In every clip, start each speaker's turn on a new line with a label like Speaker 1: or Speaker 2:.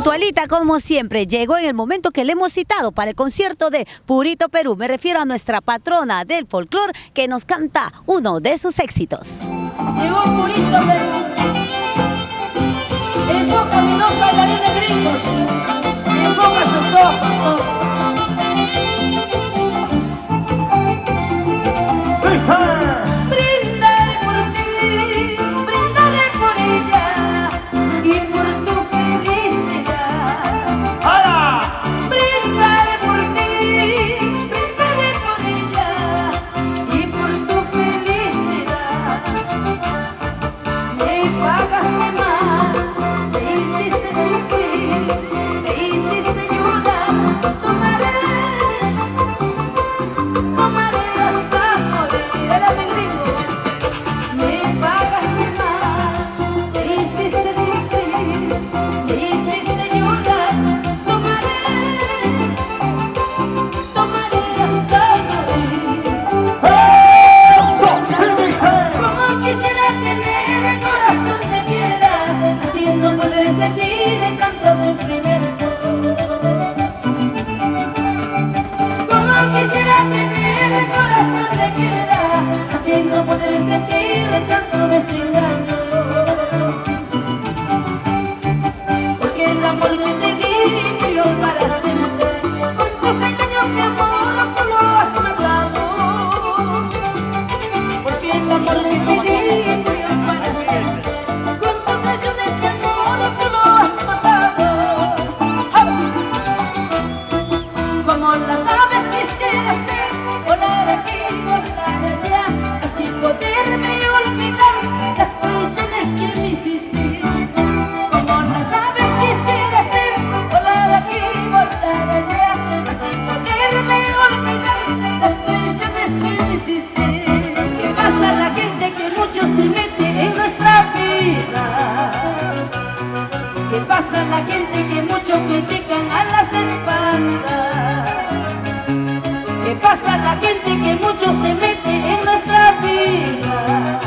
Speaker 1: Puntualita como siempre, llegó en el momento que le hemos citado para el concierto de Purito Perú. Me refiero a nuestra patrona del folclore que nos canta uno de sus éxitos.
Speaker 2: Llegó Purito Perú. Enfoca mis dos bailarines gringos. Enfoca sus ojos. Brindaré por ti, brindaré por ella y por tu felicidad. Brindaré por ti, brindaré por ella y por tu felicidad. Me pagaste mal, me hiciste sufrir, me hiciste llorar. Tomaré hasta morir. Dale, gringo. Me pagaste mal, me hiciste sufrir, me hiciste llorar. Tomaré hasta morir. Como quisiera tener el corazón de piedra, haciendo poder sentir el tanto sufrimiento. Como quisiera tener el corazón de piedra, haciendo poder sentir el tanto desengaño. Porque el amor que te di frío para siempre, con tus engaños mi amor tú lo has matado. Porque el amor que te di frío para siempre, con tus traiciones mi amor tú lo has matado. Como las aves quisiera ser, volar aquí, volar allá, así poderme olvidar las traiciones que me hiciste. Como las aves quisiera ser, volar aquí, volar allá, así poderme olvidar las traiciones que me hiciste. ¿Qué pasa a la gente que mucho se mete en nuestra vida? ¿Qué pasa a la gente que mucho critican a las espaldas? ¿Qué pasa a la gente que mucho se mete en nuestra vida?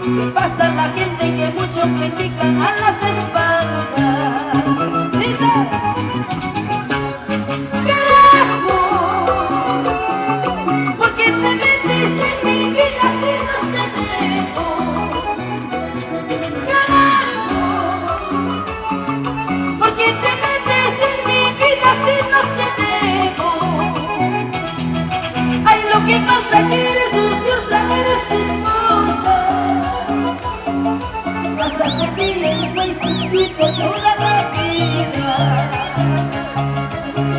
Speaker 2: ¿Qué pasa a la gente que mucho critican a las espaldas? Dice, carajo, ¿por qué te metes en mi vida si no te dejo? Carajo, ¿por qué te metes en mi vida si no te dejo? Ay, lo que pasa que eres suciosa, eres chismosa. Vas a seguir en Facebook, Twitter toda la vida.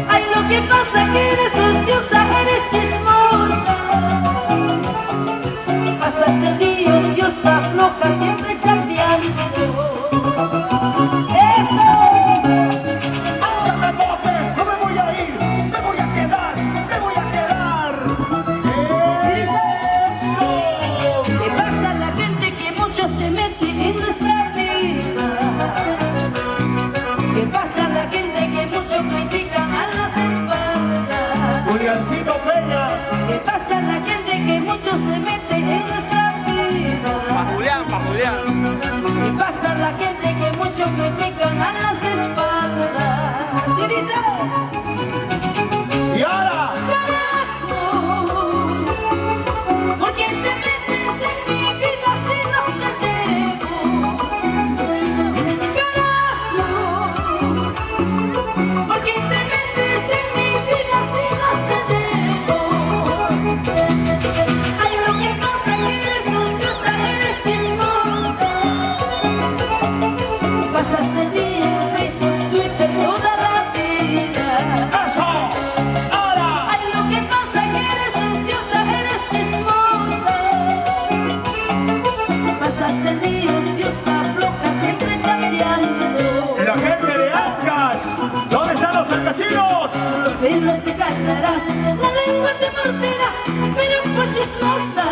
Speaker 2: Ay, lo que pasa que eres ociosa, eres chismosa. Vas a seguir ociosa, floja, siempre chateando. Eso.
Speaker 3: No me voy a ir, me voy a quedar, me voy a quedar.
Speaker 2: ¿Qué pasa a la gente que mucho se mete en nuestra vida? ¿Qué pasa a la gente que mucho critica a las espaldas?
Speaker 3: Juliancito Peña.
Speaker 2: ¿Qué pasa a la gente que mucho se mete en nuestra vida?
Speaker 4: Pa' Julián.
Speaker 2: ¿Qué pasa a la gente que mucho critican a las espaldas? Así dice.
Speaker 3: Y ahora,
Speaker 2: ¿Por qué te metes en mi vida si no te dejo? Carajo, ¿por qué te metes en mi vida si no te dejo? Ay, lo que pasa que eres ociosa, eres chismosa. Vas a seguir en Facebook, Twitter toda la vida.
Speaker 3: eso. Ahora,
Speaker 2: Ay, lo que pasa que eres ociosa, eres chismosa. Vas a seguir ociosa, floja, siempre chateando.
Speaker 3: la gente de Ascas. ¿Dónde están los ascasinos?
Speaker 2: Los pelos te callarás, la lengua te morderás, pero por chismosa